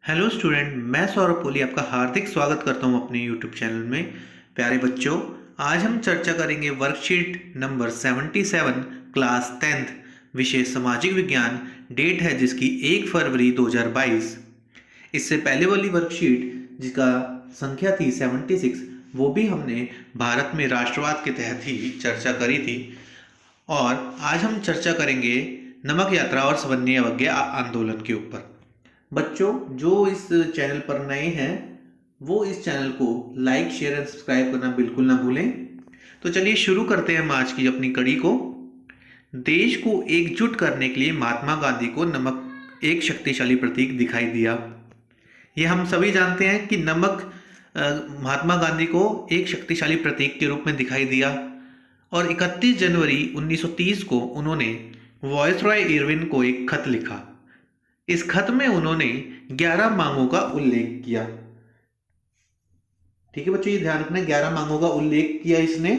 Hello student, मैं सौरभ कोहली आपका हार्दिक स्वागत करता हूं अपने यूट्यूब चैनल में। प्यारे बच्चों, आज हम चर्चा करेंगे वर्कशीट नंबर 77 क्लास 10th विषय सामाजिक विज्ञान। डेट है जिसकी 1 फरवरी 2022। इससे पहले वाली वर्कशीट जिसका संख्या थी 76, वो भी हमने भारत में राष्ट्रवाद के तहत ही चर्चा करी थी। और आज हम चर्चा करेंगे नमक यात्रा और सवर्णीय अवज्ञा आंदोलन के ऊपर। बच्चों, जो इस चैनल पर नए हैं वो इस चैनल को लाइक, शेयर एंड सब्सक्राइब करना बिल्कुल ना भूलें। तो चलिए शुरू करते हैं हम आज की अपनी कड़ी को। देश को एकजुट करने के लिए महात्मा गांधी को नमक एक शक्तिशाली प्रतीक दिखाई दिया। ये हम सभी जानते हैं कि नमक महात्मा गांधी को एक शक्तिशाली प्रतीक के रूप में दिखाई दिया। और 31 जनवरी 1930 को उन्होंने वायसरॉय इरविन को एक खत लिखा। इस खत में उन्होंने 11 मांगों का उल्लेख किया। ठीक है बच्चों, ये ध्यान रखना, 11 मांगों का उल्लेख किया इसने।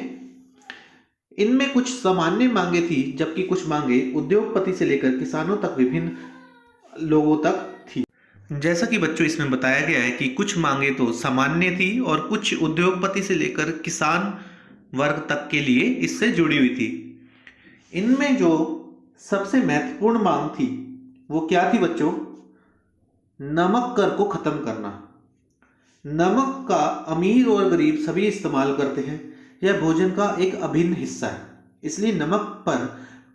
इनमें कुछ सामान्य मांगे थी, जबकि कुछ मांगे उद्योगपति से लेकर किसानों तक विभिन्न लोगों तक थी। जैसा कि बच्चों इसमें बताया गया है कि कुछ मांगे तो सामान्य थी और कुछ उद्योगपति से लेकर किसान वर्ग तक के लिए इससे जुड़ी हुई थी। इनमें जो सबसे महत्वपूर्ण मांग थी वो क्या थी बच्चों? नमक कर को खत्म करना। नमक का अमीर और गरीब सभी इस्तेमाल करते हैं। यह भोजन का एक अभिन्न हिस्सा है, इसलिए नमक पर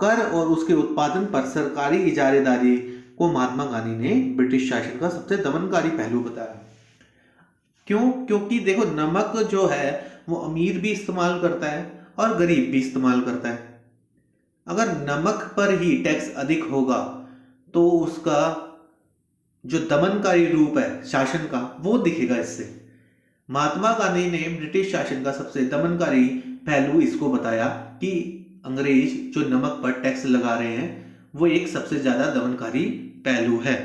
कर और उसके उत्पादन पर सरकारी इजारेदारी को महात्मा गांधी ने ब्रिटिश शासन का सबसे दमनकारी पहलू बताया। क्यों? क्योंकि देखो, नमक जो है वो अमीर भी इस्तेमाल करता है और गरीब भी इस्तेमाल करता है। अगर नमक पर ही टैक्स अधिक होगा तो उसका जो दमनकारी रूप है शासन का वो दिखेगा। इससे महात्मा गांधी ने ब्रिटिश शासन का सबसे दमनकारी पहलू इसको बताया कि अंग्रेज जो नमक पर टैक्स लगा रहे हैं वो एक सबसे ज्यादा दमनकारी पहलू है।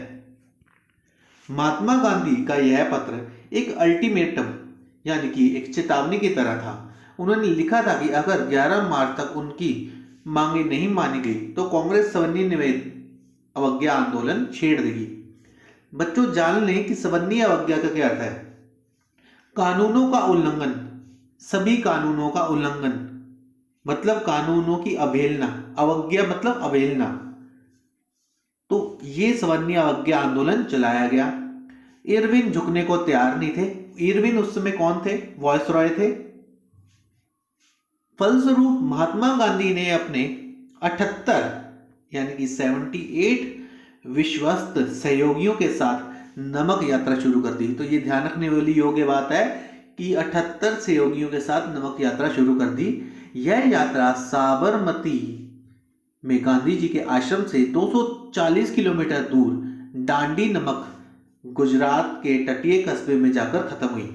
महात्मा गांधी का यह पत्र एक अल्टीमेटम यानी कि एक चेतावनी की तरह था। उन्होंने लिखा था कि अगर 11 मार्च तक उनकी मांगे नहीं मानी गई तो कांग्रेस सवर्णीय अवज्ञा आंदोलन छेड़ देगी। बच्चों जान लें कि सवर्णीय अवज्ञा का क्या अर्थ है। कानूनों का उल्लंघन, सभी कानूनों का उल्लंघन मतलब कानूनों की अवहेलना। अवज्ञा मतलब अवहेलना। तो ये सवर्णीय अवज्ञा आंदोलन चलाया गया। इरविन झुकने को तैयार नहीं थे। इरविन उस समय कौन थे? वायसरॉय थे। फलस्वरूप महात्मा गांधी ने अपने 78 यानी कि 78 विश्वस्त सहयोगियों के साथ नमक यात्रा शुरू कर दी। तो ये ध्यान रखने वाली योग्य बात है कि 78 सहयोगियों के साथ नमक यात्रा शुरू कर दी। यह यात्रा साबरमती में गांधी जी के आश्रम से 240 किलोमीटर दूर डांडी नमक गुजरात के तटीय कस्बे में जाकर खत्म हुई।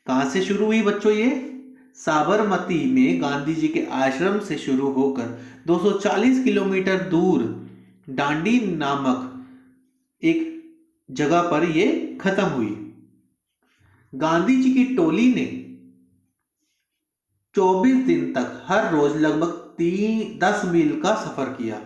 कहां से शुरू हुई बच्चों? ये साबरमती में गांधी जी के आश्रम से शुरू होकर 240 किलोमीटर दूर डांडी नामक एक जगह पर यह खत्म हुई। गांधी जी की टोली ने 24 दिन तक हर रोज लगभग 10 मील का सफर किया।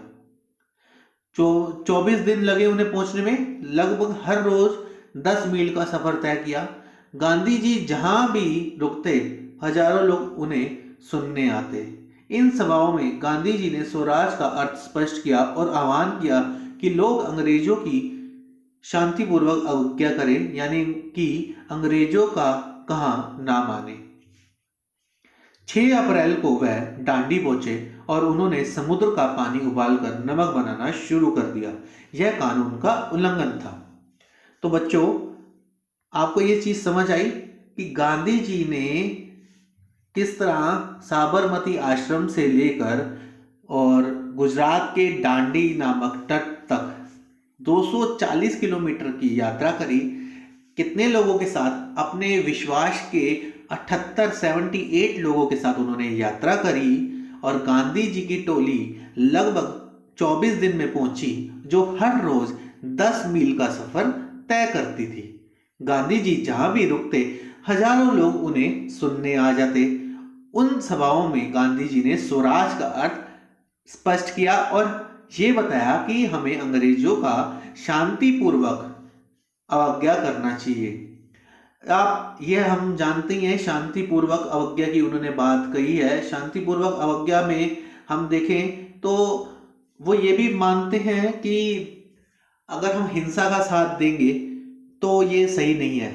24 दिन लगे उन्हें पहुंचने में, लगभग हर रोज 10 मील का सफर तय किया। गांधी जी जहां भी रुकते हजारों लोग उन्हें सुनने आते। इन सभाओं में गांधी जी ने स्वराज का अर्थ स्पष्ट किया और आह्वान किया कि लोग अंग्रेजों की शांतिपूर्वक अवज्ञा करें, यानी कि अंग्रेजों का कहा ना माने। 6 अप्रैल को वह डांडी पहुंचे और उन्होंने समुद्र का पानी उबालकर नमक बनाना शुरू कर दिया। यह कानून का उल्लंघन था। तो बच्चों, आपको यह चीज समझ आई कि गांधी जी ने किस तरह साबरमती आश्रम से लेकर और गुजरात के डांडी नामक तट तक 240 किलोमीटर की यात्रा करी। कितने लोगों के साथ? अपने विश्वास के 78 लोगों के साथ उन्होंने यात्रा करी और गांधी जी की टोली लगभग 24 दिन में पहुंची, जो हर रोज 10 मील का सफर तय करती थी। गांधी जी जहां भी रुकते हजारों लोग उन्हें सुनने आ जाते। उन सभाओं में गांधी जी ने स्वराज का अर्थ स्पष्ट किया और ये बताया कि हमें अंग्रेजों का शांतिपूर्वक अवज्ञा करना चाहिए। आप ये हम जानते ही हैं, शांतिपूर्वक अवज्ञा की उन्होंने बात कही है। शांतिपूर्वक अवज्ञा में हम देखें तो वो ये भी मानते हैं कि अगर हम हिंसा का साथ देंगे तो ये सही नहीं है।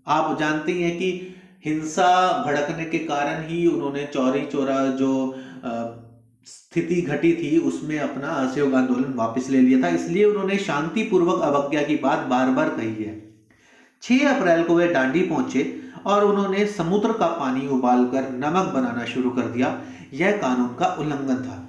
आप जानते ही हैं कि हिंसा भड़कने के कारण ही उन्होंने चौरी चौरा जो स्थिति घटी थी उसमें अपना असहयोग आंदोलन वापस ले लिया था। इसलिए उन्होंने शांतिपूर्वक अवज्ञा की बात बार बार कही है। 6 अप्रैल को वे दांडी पहुंचे और उन्होंने समुद्र का पानी उबालकर नमक बनाना शुरू कर दिया। यह कानून का उल्लंघन था।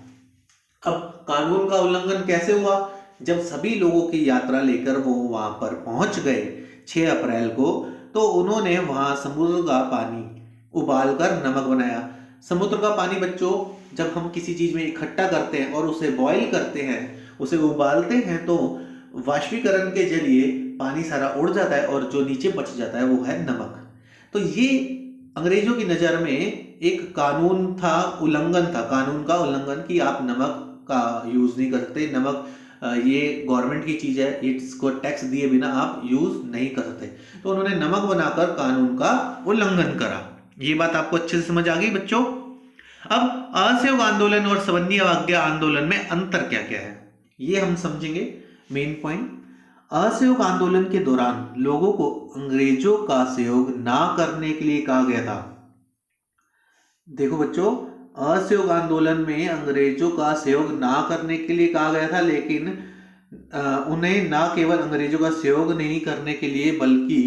अब कानून का उल्लंघन कैसे हुआ? जब सभी लोगों की यात्रा लेकर वो वहां पर पहुंच गए 6 अप्रैल को, तो उन्होंने वहां समुद्र का पानी उबालकर नमक बनाया। समुद्र का पानी बच्चों, जब हम किसी चीज में इकट्ठा करते हैं और उसे बॉईल करते हैं, उसे उबालते हैं, तो वाष्पीकरण के जरिए पानी सारा उड़ जाता है और जो नीचे बच जाता है वो है नमक। तो ये अंग्रेजों की नजर में एक कानून था, उल्लंघन था, कानून का उल्लंघन कि आप नमक का यूज नहीं करते। नमक ये गवर्नमेंट की चीज है, इसको टैक्स दिए बिना आप यूज नहीं कर सकते। तो उन्होंने नमक बनाकर कानून का उल्लंघन करा। ये बात आपको अच्छे से समझ आ गई बच्चों? अब असहयोग आंदोलन और संबंधी अवज्ञा आंदोलन में अंतर क्या क्या है, ये हम समझेंगे। मेन पॉइंट, असहयोग आंदोलन के दौरान लोगों को अंग्रेजों का सहयोग ना करने के लिए कहा गया था। देखो बच्चों, असहयोग आंदोलन में अंग्रेजों का सहयोग ना करने के लिए कहा गया था, लेकिन उन्हें ना केवल अंग्रेजों का सहयोग नहीं करने के लिए बल्कि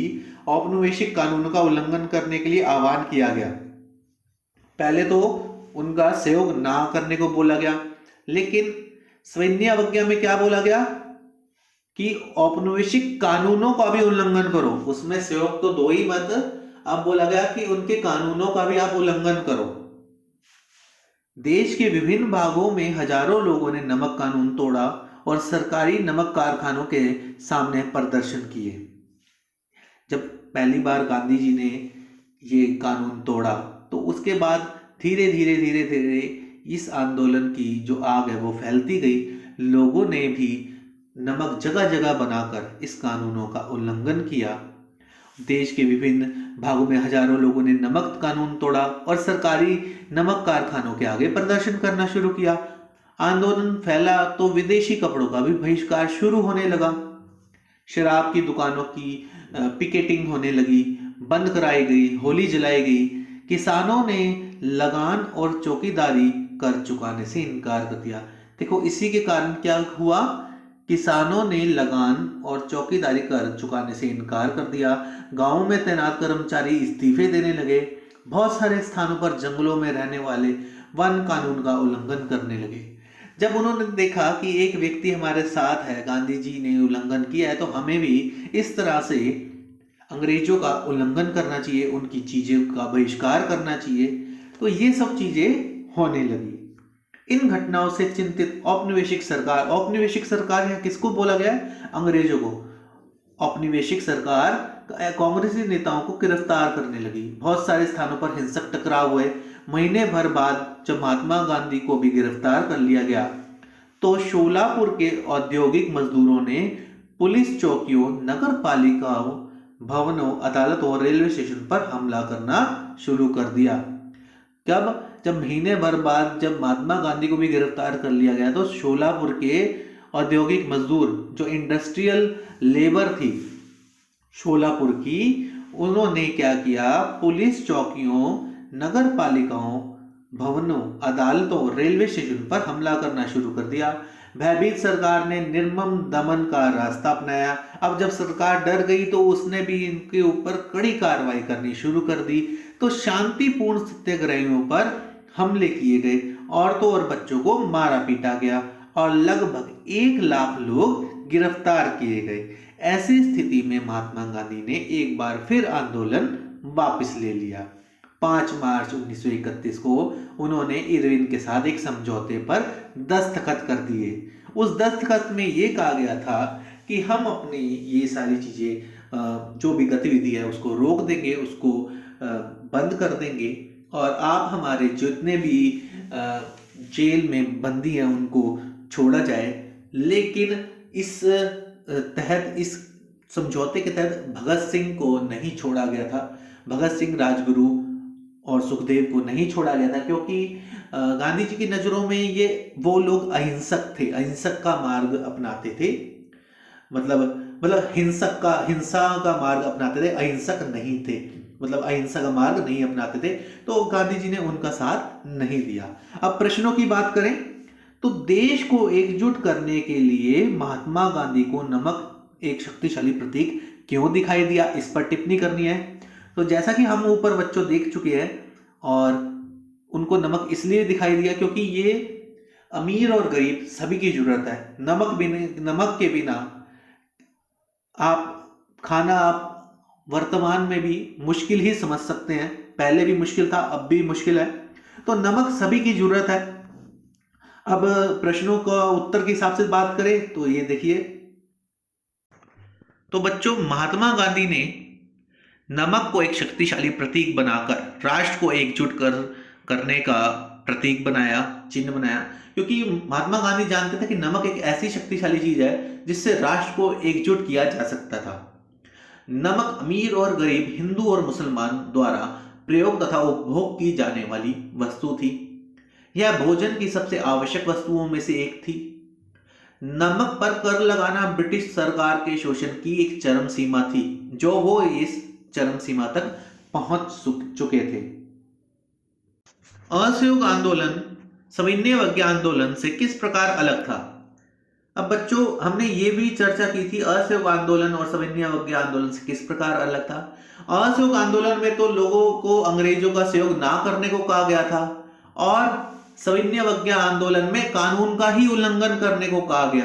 औपनिवेशिक कानून का उल्लंघन करने के लिए आह्वान किया गया। पहले तो उनका सहयोग ना करने को बोला गया, लेकिन सविनय अवज्ञा में क्या बोला गया कि औपनिवेशिक कानूनों का भी उल्लंघन करो। उसमें सहयोग तो दो ही मत, अब बोला गया कि उनके कानूनों का भी आप उल्लंघन करो। देश के विभिन्न भागों में हजारों लोगों ने नमक कानून तोड़ा और सरकारी नमक कारखानों के सामने प्रदर्शन किए। जब पहली बार गांधी जी ने ये कानून तोड़ा तो उसके बाद धीरे धीरे धीरे धीरे इस आंदोलन की जो आग है वो फैलती गई। लोगों ने भी नमक जगह जगह बनाकर इस कानूनों का उल्लंघन किया। देश के विभिन्न भागों में हजारों लोगों ने नमक कानून तोड़ा और सरकारी नमक कारखानों के आगे प्रदर्शन करना शुरू किया। आंदोलन फैला तो विदेशी कपड़ों का भी बहिष्कार शुरू होने लगा। शराब की दुकानों की पिकेटिंग होने लगी, बंद कराई गई, होली जलाई गई। किसानों ने लगान और चौकीदारी कर चुकाने से इनकार कर दिया। देखो, इसी के कारण क्या हुआ, किसानों ने लगान और चौकीदारी कर चुकाने से इनकार कर दिया। गांवों में तैनात कर्मचारी इस्तीफे देने लगे। बहुत सारे स्थानों पर जंगलों में रहने वाले वन कानून का उल्लंघन करने लगे। जब उन्होंने देखा कि एक व्यक्ति हमारे साथ है, गांधी जी ने उल्लंघन किया है, तो हमें भी इस तरह से अंग्रेजों का उल्लंघन करना चाहिए, उनकी चीजें का बहिष्कार करना चाहिए। तो ये सब चीजें होने लगी। इन घटनाओं से चिंतित औपनिवेशिक सरकार है, किसको बोला गया है? अंग्रेजों को। औपनिवेशिक सरकार कांग्रेसी नेताओं को गिरफ्तार करने लगी। बहुत सारे स्थानों पर हिंसक टकराव हुए। महीने भर बाद जब महात्मा गांधी को भी गिरफ्तार कर लिया गया तो शोलापुर के औद्योगिक मजदूरों ने पुलिस चौकियों, नगर पालिकाओं, भवनों, अदालतों और रेलवे स्टेशन पर हमला करना शुरू कर दिया। कब? जब महीने भर बाद जब महात्मा गांधी को भी गिरफ्तार कर लिया गया तो शोलापुर के औद्योगिक मजदूर, जो इंडस्ट्रियल लेबर थी शोलापुर की, उन्होंने क्या किया, पुलिस चौकियों, नगर पालिकाओं, भवनों, अदालतों, रेलवे स्टेशन पर हमला करना शुरू कर दिया। भयभीत सरकार ने निर्मम दमन का रास्ता अपनाया। अब जब सरकार डर गई तो उसने भी इनके ऊपर कड़ी कार्रवाई करनी शुरू कर दी। तो शांतिपूर्ण सत्याग्रहियों पर हमले किए गए, औरतों और बच्चों को मारा पीटा गया और लगभग 1 लाख लोग गिरफ्तार किए गए। ऐसी स्थिति में महात्मा गांधी ने एक बार फिर आंदोलन वापस ले लिया। 5 मार्च 1931 को उन्होंने इरविन के साथ एक समझौते पर दस्तखत कर दिए। उस दस्तखत में ये कहा गया था कि हम अपनी ये सारी चीजें जो भी गतिविधि है उसको रोक देंगे, उसको बंद कर देंगे और आप हमारे जितने भी जेल में बंदी हैं उनको छोड़ा जाए। लेकिन इस तहत इस समझौते के तहत भगत सिंह को नहीं छोड़ा गया था। भगत सिंह, राजगुरु और सुखदेव को नहीं छोड़ा गया था, क्योंकि गांधी जी की नज़रों में ये वो लोग अहिंसक थे, अहिंसक का मार्ग अपनाते थे। मतलब हिंसा का मार्ग अपनाते थे, अहिंसक नहीं थे, मतलब अहिंसा का मार्ग नहीं अपनाते थे, तो गांधी जी ने उनका साथ नहीं दिया। अब प्रश्नों की बात करें तो देश को एकजुट करने के लिए महात्मा गांधी को नमक एक शक्तिशाली प्रतीक क्यों दिखाई दिया, इस पर टिप्पणी करनी है। तो जैसा कि हम ऊपर बच्चों देख चुके हैं, और उनको नमक इसलिए दिखाई दिया क्योंकि ये अमीर और गरीब सभी की जरूरत है। नमक के बिना आप वर्तमान में भी मुश्किल ही समझ सकते हैं, पहले भी मुश्किल था, अब भी मुश्किल है, तो नमक सभी की जरूरत है। अब प्रश्नों का उत्तर के हिसाब से बात करें तो ये देखिए, तो बच्चों महात्मा गांधी ने नमक को एक शक्तिशाली प्रतीक बनाकर राष्ट्र को एकजुट करने का प्रतीक बनाया, चिन्ह बनाया, क्योंकि महात्मा गांधी जानते थे कि नमक एक ऐसी शक्तिशाली चीज है जिससे राष्ट्र को एकजुट किया जा सकता था। नमक अमीर और गरीब, हिंदू और मुसलमान द्वारा प्रयोग तथा उपभोग की जाने वाली वस्तु थी। यह भोजन की सबसे आवश्यक वस्तुओं में से एक थी। नमक पर कर लगाना ब्रिटिश सरकार के शोषण की एक चरम सीमा थी, जो वो इस चरम सीमा तक पहुंच चुके थे। असहयोग आंदोलन सविनय अवज्ञा आंदोलन से किस प्रकार अलग था? अब बच्चों हमने ये भी चर्चा की थी, असहयोग आंदोलन और सविनय अवज्ञा आंदोलन से किस प्रकार अलग था। असहयोग आंदोलन में तो लोगों को अंग्रेजों का सहयोग ना करने को कहा गया था, और सविनय अवज्ञा आंदोलन में कानून का ही उल्लंघन करने को कहा गया।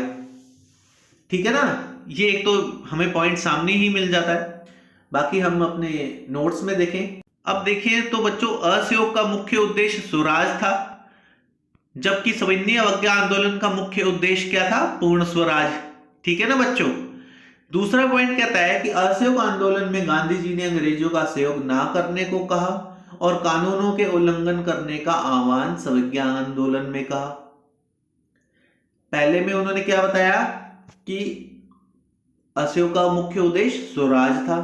ठीक है ना, ये एक तो हमें पॉइंट सामने ही मिल जाता है, बाकी हम अपने नोट्स में देखें। अब देखें तो बच्चों असहयोग का मुख्य उद्देश्य स्वराज था, जबकि सविनय अवज्ञा आंदोलन का मुख्य उद्देश्य क्या था? पूर्ण स्वराज। ठीक है ना बच्चों। दूसरा पॉइंट कहता है कि असहयोग आंदोलन में गांधी जी ने अंग्रेजों का सहयोग ना करने को कहा और कानूनों के उल्लंघन करने का आह्वान सविनय आंदोलन में कहा। पहले में उन्होंने क्या बताया कि असहयोग का मुख्य उद्देश्य स्वराज था,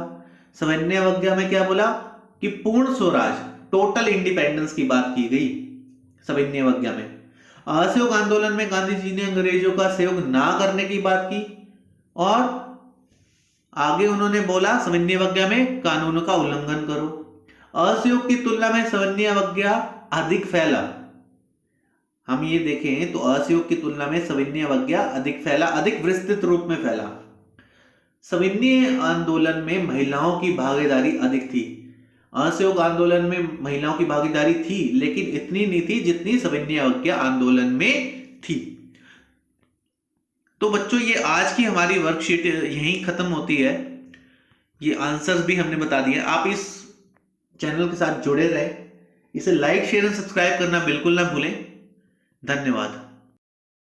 सविनय अवज्ञा में क्या बोला कि पूर्ण स्वराज, टोटल इंडिपेंडेंस की बात की गई सविनय अवज्ञा में। असहयोग आंदोलन में गांधी जी ने अंग्रेजों का सहयोग ना करने की बात की, और आगे उन्होंने बोला सविनय अवज्ञा में कानूनों का उल्लंघन करो। असहयोग की तुलना में सविनय अवज्ञा अधिक फैला। हम ये देखें तो असहयोग की तुलना में सविनय अवज्ञा अधिक फैला, अधिक विस्तृत रूप में फैला। सविनय आंदोलन में महिलाओं की भागीदारी अधिक थी। असहयोग आंदोलन में महिलाओं की भागीदारी थी, लेकिन इतनी नहीं थी जितनी सविनय अवज्ञा आंदोलन में थी। तो बच्चों ये आज की हमारी वर्कशीट यहीं खत्म होती है। ये आंसर्स भी हमने बता दिए। आप इस चैनल के साथ जुड़े रहे, इसे लाइक, शेयर एंड सब्सक्राइब करना बिल्कुल ना भूलें। धन्यवाद।